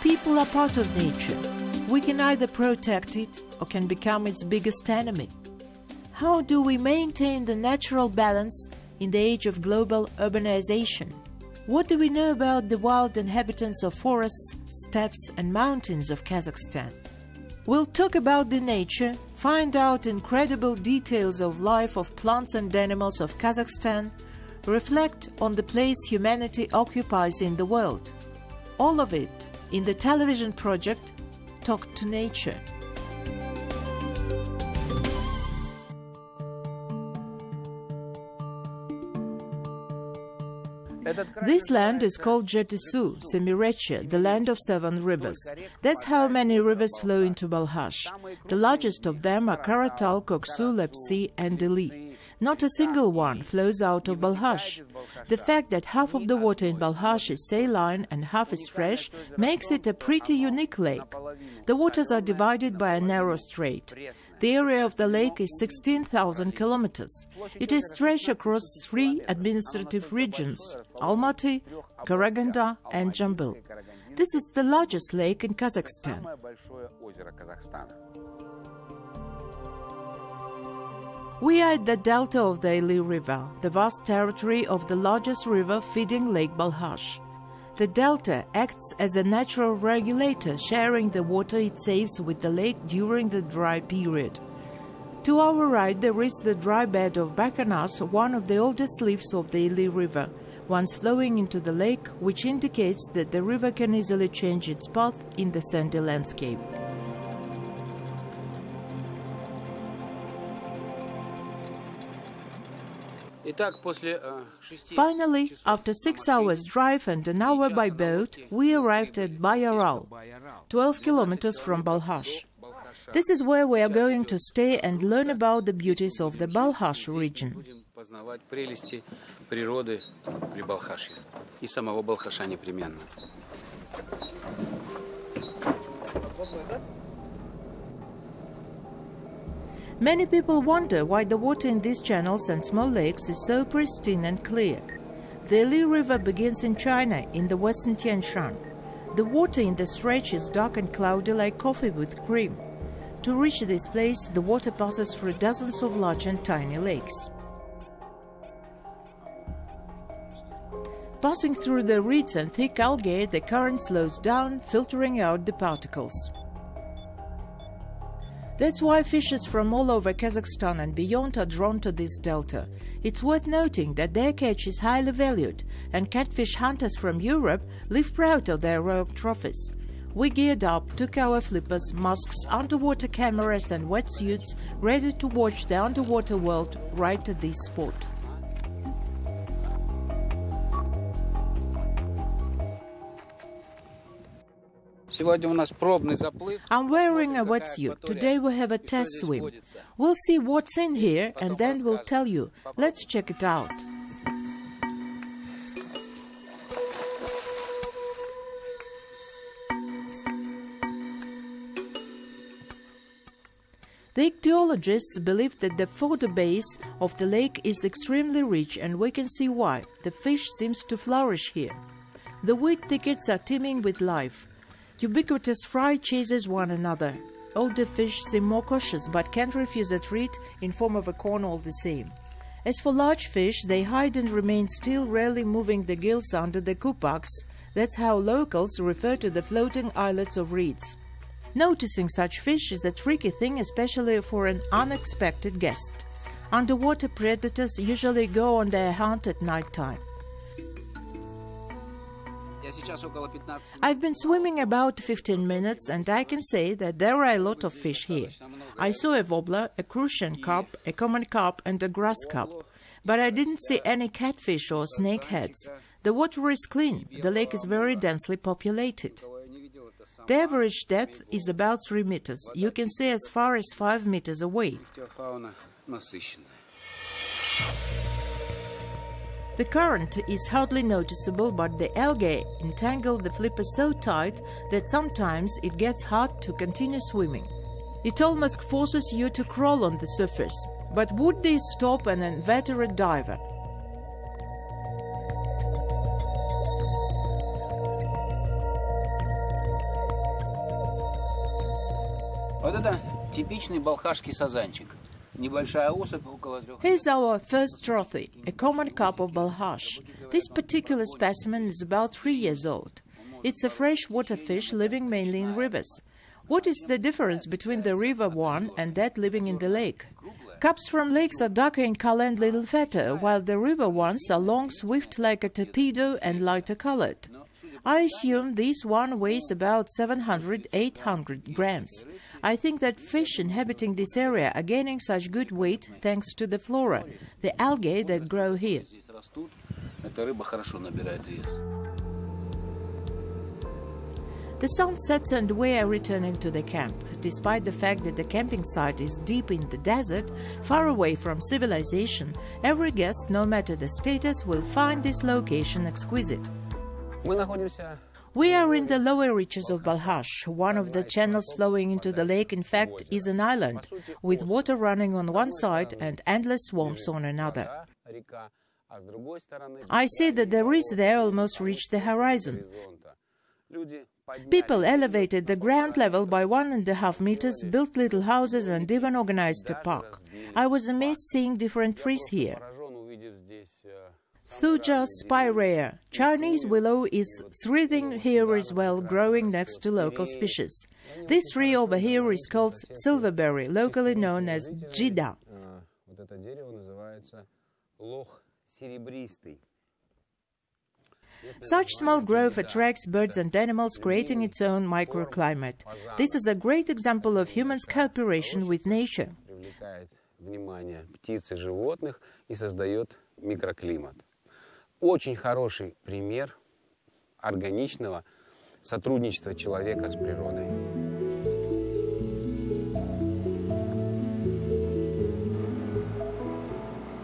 People are part of nature. We can either protect it or can become its biggest enemy. How do we maintain the natural balance in the age of global urbanization? What do we know about the wild inhabitants of forests, steppes and mountains of Kazakhstan? We'll talk about the nature, find out incredible details of life of plants and animals of Kazakhstan, reflect on the place humanity occupies in the world. All of it in the television project Talk to Nature. This land is called Jetysu, Semirechye, the land of 7 rivers. That's how many rivers flow into Balkhash. The largest of them are Karatal, Koksu, Lepsi and Dili. Not a single one flows out of Balkhash. The fact that half of the water in Balkhash is saline and half is fresh makes it a pretty unique lake. The waters are divided by a narrow strait. The area of the lake is 16,000 kilometers. It is stretched across 3 administrative regions: Almaty, Karaganda and Jambil. This is the largest lake in Kazakhstan. We are at the delta of the Ili River, the vast territory of the largest river feeding Lake Balkhash. The delta acts as a natural regulator, sharing the water it saves with the lake during the dry period. To our right there is the dry bed of Bakanas, one of the oldest slips of the Ili River, once flowing into the lake, which indicates that the river can easily change its path in the sandy landscape. Finally, after 6 hours drive and an hour by boat, we arrived at Bayaral, 12 kilometers from Balkhash. This is where we are going to stay and learn about the beauties of the Balkhash region. Many people wonder why the water in these channels and small lakes is so pristine and clear. The Ili River begins in China, in the western Tian Shan. The water in the stretch is dark and cloudy like coffee with cream. To reach this place, the water passes through dozens of large and tiny lakes. Passing through the reeds and thick algae, the current slows down, filtering out the particles. That's why fishes from all over Kazakhstan and beyond are drawn to this delta. It's worth noting that their catch is highly valued, and catfish hunters from Europe live proud of their rogue trophies. We geared up, took our flippers, masks, underwater cameras and wetsuits, ready to watch the underwater world right at this spot. I'm wearing a wetsuit. Today we have a test swim. We'll see what's in here and then we'll tell you. Let's check it out. The ichthyologists believe that the fodder base of the lake is extremely rich, and we can see why. The fish seems to flourish here. The weed thickets are teeming with life. Ubiquitous fry chases one another. Older fish seem more cautious but can't refuse a treat in form of a corn all the same. As for large fish, they hide and remain still, rarely moving the gills under the kupaks. That's how locals refer to the floating islets of reeds. Noticing such fish is a tricky thing, especially for an unexpected guest. Underwater predators usually go on their hunt at night time. I've been swimming about 15 minutes and I can say that there are a lot of fish here. I saw a wobbler, a crucian carp, a common carp and a grass carp. But I didn't see any catfish or snakeheads. The water is clean. The lake is very densely populated. The average depth is about 3 meters. You can see as far as 5 meters away. The current is hardly noticeable, but the algae entangle the flipper so tight that sometimes it gets hard to continue swimming. It almost forces you to crawl on the surface. But would this stop an inveterate diver? Вот это типичный балхашский сазанчик. Небольшая особь, около 3. Here's our first trophy, a common carp of Balkhash. This particular specimen is about 3 years old. It's a freshwater fish living mainly in rivers. What is the difference between the river one and that living in the lake? Carps from lakes are darker in color and little fatter, while the river ones are long, swift like a torpedo and lighter colored. I assume this one weighs about 700-800 grams. I think that fish inhabiting this area are gaining such good weight thanks to the flora, the algae that grow here. The sun sets and we are returning to the camp. Despite the fact that the camping site is deep in the desert, far away from civilization, every guest, no matter the status, will find this location exquisite. We are in the lower reaches of Balkhash. One of the channels flowing into the lake, in fact, is an island, with water running on one side and endless swamps on another. I see that the reeds there almost reach the horizon. People elevated the ground level by 1.5 meters, built little houses and even organized a park. I was amazed seeing different trees here. Thuja spirea, Chinese willow, is thriving here as well, growing next to local species. This tree over here is called silverberry, locally known as jida. Such small growth attracts birds and animals, creating its own microclimate. This is a great example of humans' cooperation with nature. Очень хороший пример органичного сотрудничества человека с природой.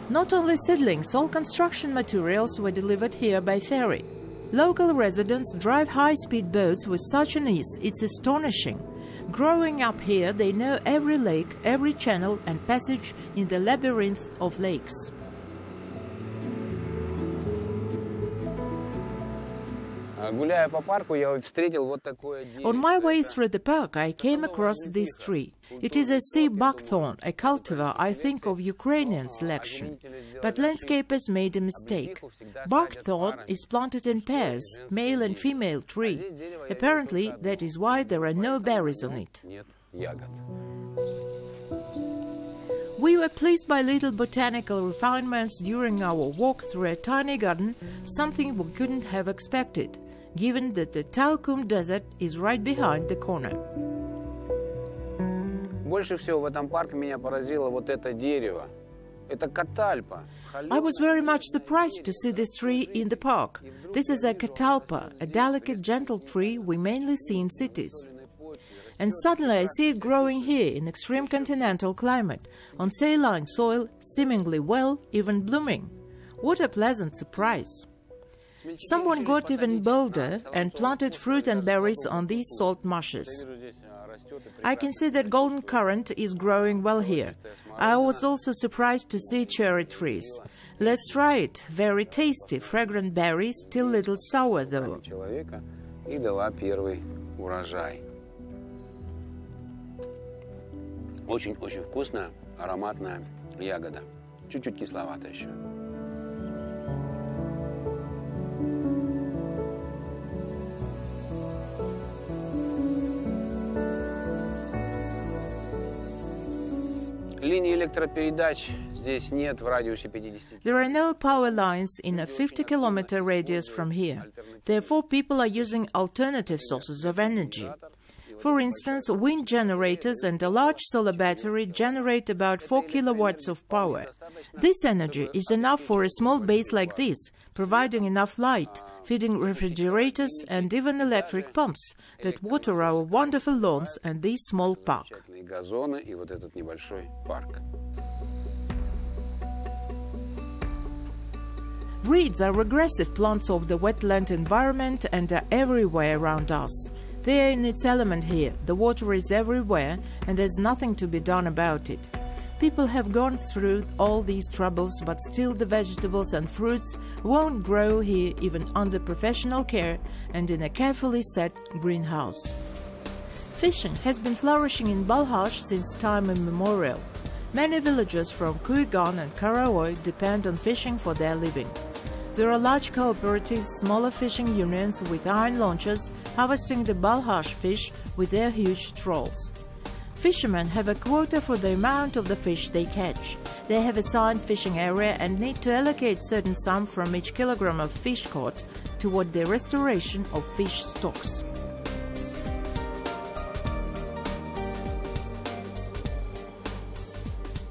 Not only seedlings, all construction materials were delivered here by ferry. Local residents drive high-speed boats with such an ease, it's astonishing. Growing up here, they know every lake, every channel and passage in the labyrinth of lakes. On my way through the park, I came across this tree. It is a sea buckthorn, a cultivar, I think, of Ukrainian selection. But landscapers made a mistake. Buckthorn is planted in pairs, male and female tree. Apparently, that is why there are no berries on it. We were pleased by little botanical refinements during our walk through a tiny garden, something we couldn't have expected, given that the Taukum Desert is right behind the corner. I was very much surprised to see this tree in the park. This is a catalpa, a delicate, gentle tree we mainly see in cities. And suddenly I see it growing here in extreme continental climate, on saline soil, seemingly well, even blooming. What a pleasant surprise! Someone got even bolder and planted fruit and berries on these salt marshes. I can see that golden currant is growing well here. I was also surprised to see cherry trees. Let's try it. Very tasty, fragrant berries, still little sour though. Очень-очень вкусная, ароматная ягода. Чуть-чуть кисловато еще. Линии электропередач здесь нет в радиусе 50 км. There are no power lines in a 50-kilometer radius from here. Therefore, people are using alternative sources of energy. For instance, wind generators and a large solar battery generate about 4 kilowatts of power. This energy is enough for a small base like this, providing enough light, feeding refrigerators and even electric pumps that water our wonderful lawns and this small park. Reeds are regressive plants of the wetland environment and are everywhere around us. They are in its element here, the water is everywhere and there's nothing to be done about it. People have gone through all these troubles, but still the vegetables and fruits won't grow here even under professional care and in a carefully set greenhouse. Fishing has been flourishing in Balkhash since time immemorial. Many villagers from Kuygan and Karaoy depend on fishing for their living. There are large cooperatives, smaller fishing unions with iron launchers harvesting the Balkhash fish with their huge trawls. Fishermen have a quota for the amount of the fish they catch. They have assigned fishing area and need to allocate certain sum from each kilogram of fish caught toward the restoration of fish stocks.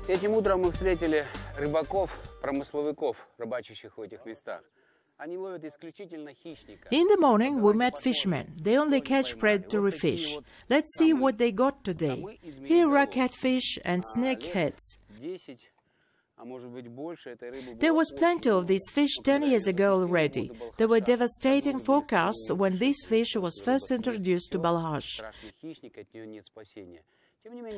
Этим утром мы встретили рыбаков, промысловиков, рыбачащих в этих местах. Они ловят исключительно хищника. In the morning, we met fishermen. They only catch predatory fish. Let's see what they got today. Here are catfish and snakeheads. There was plenty of these fish 10 years ago already. There were devastating forecasts when this fish was first introduced to Balkhash.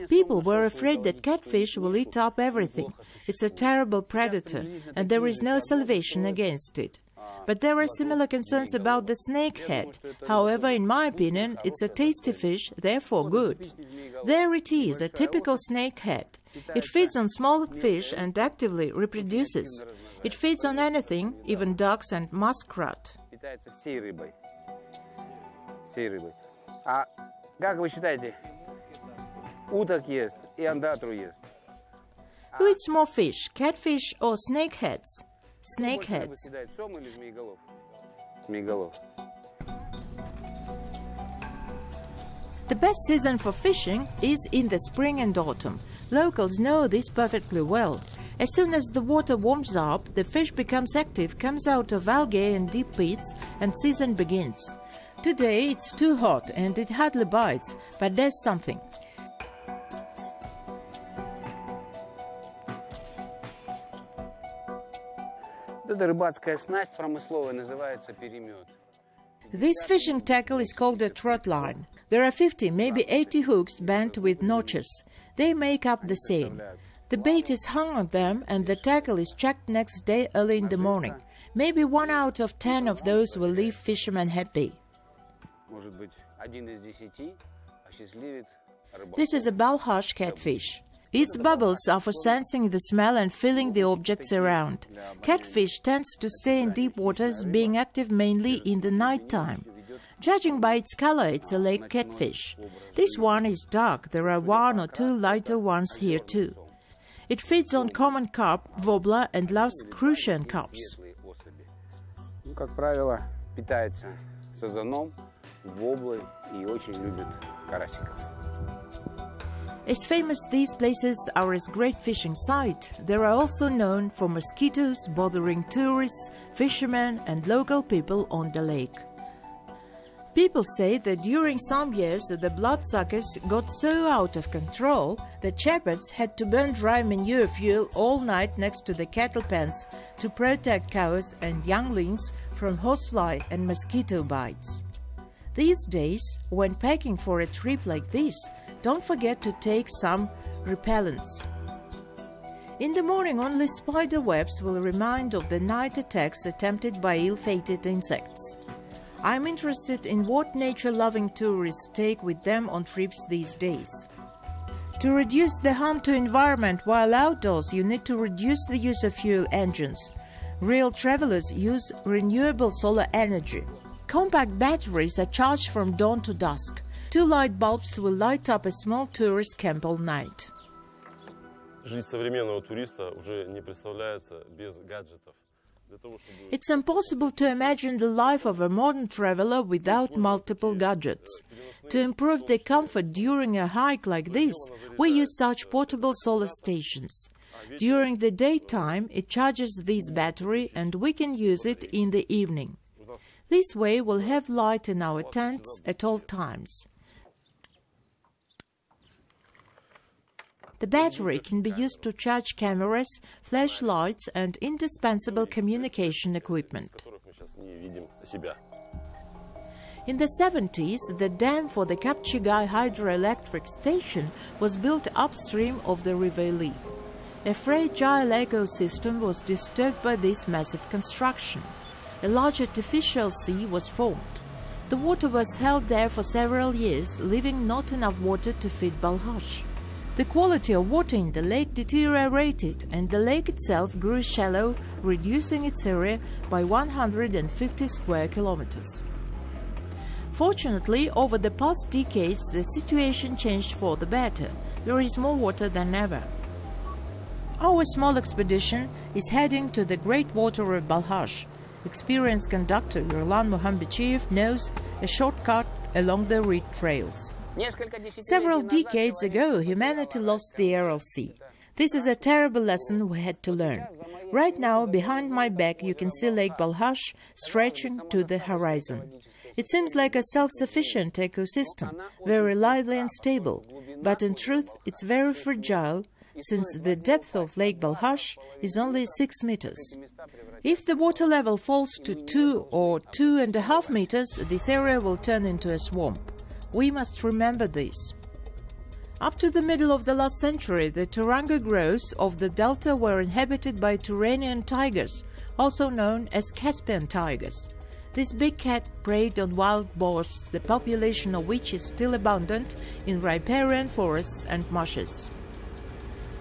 People were afraid that catfish will eat up everything. It's a terrible predator, and there is no salvation against it. But there are similar concerns about the snakehead. However, in my opinion, it's a tasty fish, therefore good. There it is, a typical snakehead. It feeds on small fish and actively reproduces. It feeds on anything, even ducks and muskrat. Who eats more fish, catfish or snakeheads? Snakeheads. The best season for fishing is in the spring and autumn. Locals know this perfectly well. As soon as the water warms up, the fish becomes active, comes out of algae and deep pits, and season begins. Today it's too hot and it hardly bites, but there's something. This fishing tackle is called a trot line. There are 50, maybe 80 hooks bent with notches. They make up the seine. The bait is hung on them and the tackle is checked next day early in the morning. Maybe 1 out of 10 of those will leave fishermen happy. This is a Balkhash catfish. Its bubbles are for sensing the smell and feeling the objects around. Catfish tends to stay in deep waters, being active mainly in the night time. Judging by its color, it's a lake catfish. This one is dark. There are 1 or 2 lighter ones here too. It feeds on common carp, wobbler, and loves crucian carps. Как правило, питается сазаном, воблой и очень любит карасиков. As famous these places are as great fishing site, they are also known for mosquitoes bothering tourists, fishermen and local people on the lake. People say that during some years the bloodsuckers got so out of control that shepherds had to burn dry manure fuel all night next to the cattle pens to protect cows and younglings from horsefly and mosquito bites. These days, when packing for a trip like this, don't forget to take some repellents. In the morning, only spider webs will remind of the night attacks attempted by ill-fated insects. I'm interested in what nature-loving tourists take with them on trips these days. To reduce the harm to environment while outdoors, you need to reduce the use of fuel engines. Real travelers use renewable solar energy. Compact batteries are charged from dawn to dusk. 2 light bulbs will light up a small tourist camp all night. It's impossible to imagine the life of a modern traveler without multiple gadgets. To improve their comfort during a hike like this, we use such portable solar stations. During the daytime, it charges this battery and we can use it in the evening. This way we'll have light in our tents at all times. The battery can be used to charge cameras, flashlights and indispensable communication equipment. In the 70s, the dam for the Kapchigai hydroelectric station was built upstream of the River Li. A fragile ecosystem was disturbed by this massive construction. A large artificial sea was formed. The water was held there for several years, leaving not enough water to feed Balkhash. The quality of water in the lake deteriorated, and the lake itself grew shallow, reducing its area by 150 square kilometers. Fortunately, over the past decades, the situation changed for the better. There is more water than ever. Our small expedition is heading to the great water of Balkhash. Experienced conductor Yerlan Muhambechiyev knows a shortcut along the reed trails. Several decades ago, humanity lost the Aral Sea. This is a terrible lesson we had to learn. Right now, behind my back, you can see Lake Balkhash stretching to the horizon. It seems like a self-sufficient ecosystem, very lively and stable, but in truth, it's very fragile, since the depth of Lake Balkhash is only 6 meters. If the water level falls to 2 or 2.5 meters, this area will turn into a swamp. We must remember this. Up to the middle of the last century, the Turanga groves of the delta were inhabited by Turanian tigers, also known as Caspian tigers. This big cat preyed on wild boars, the population of which is still abundant in riparian forests and marshes.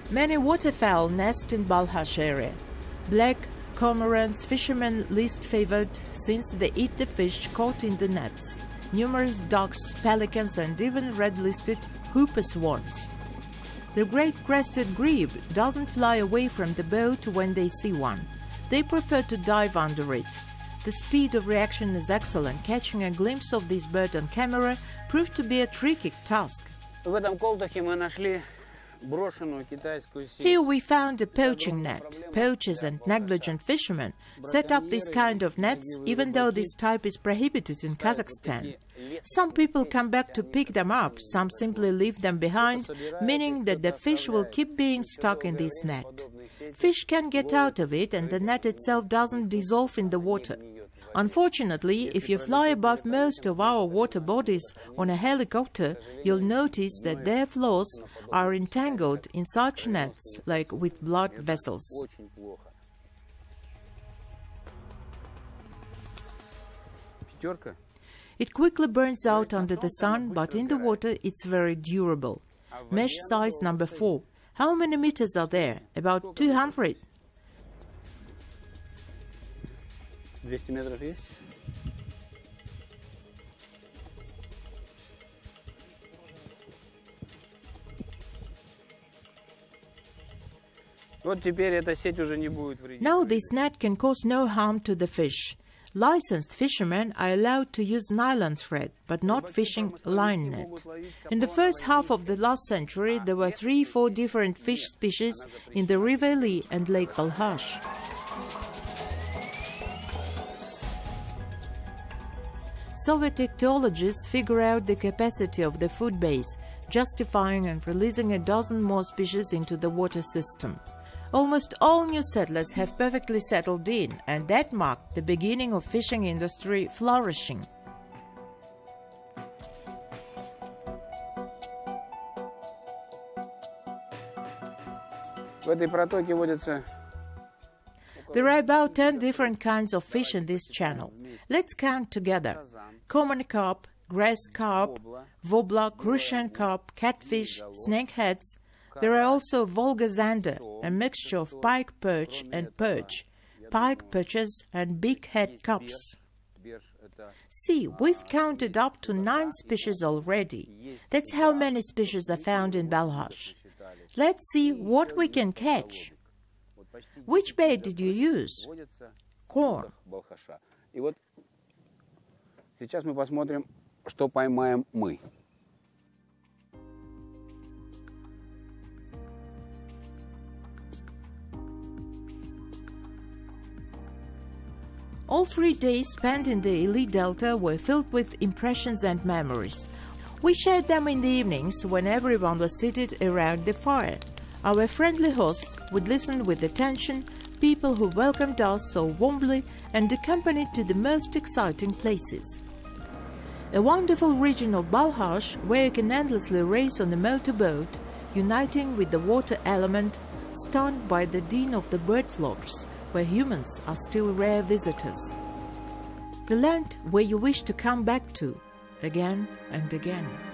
Many waterfowl nest in Balkhash area. Black cormorants, fishermen least favored, since they eat the fish caught in the nets. Numerous ducks, pelicans, and even red-listed hooper swans. The great crested grebe doesn't fly away from the boat when they see one. They prefer to dive under it. The speed of reaction is excellent. Catching a glimpse of this bird on camera proved to be a tricky task. Here we found a poaching net. Poachers and negligent fishermen set up this kind of nets, even though this type is prohibited in Kazakhstan. Some people come back to pick them up, some simply leave them behind, meaning that the fish will keep being stuck in this net. Fish can get out of it, and the net itself doesn't dissolve in the water. Unfortunately, if you fly above most of our water bodies on a helicopter, you'll notice that their floors are entangled in such nets, like with blood vessels. It quickly burns out under the sun, but in the water it's very durable. Mesh size number 4. How many meters are there? About 200. 200 метров есть? Вот теперь эта сеть уже не будет вредить. Now this net can cause no harm to the fish. Licensed fishermen are allowed to use nylon thread, but not fishing line net. In the first half of the last century, there were 3-4 different fish species in the River Li and Lake Balkhash. Soviet ichthyologists figure out the capacity of the food base, justifying and releasing a dozen more species into the water system. Almost all new settlers have perfectly settled in, and that marked the beginning of fishing industry flourishing. В этой протоке водятся. There are about 10 different kinds of fish in this channel. Let's count together. Common carp, grass carp, wobbler, Crucian carp, catfish, snakeheads. There are also Volga zander, a mixture of pike perch and perch, pike perches and big-head carps. See, we've counted up to 9 species already. That's how many species are found in Balkhash. Let's see what we can catch. Which bait did you use? Corn. И вот сейчас мы посмотрим, что поймаем мы. All 3 days spent in the Ili Delta were filled with impressions and memories. We shared them in the evenings when everyone was seated around the fire. Our friendly hosts would listen with attention, people who welcomed us so warmly and accompanied to the most exciting places. A wonderful region of Balkhash where you can endlessly race on a motorboat, uniting with the water element, stunned by the din of the bird flocks, where humans are still rare visitors. the land where you wish to come back to again and again.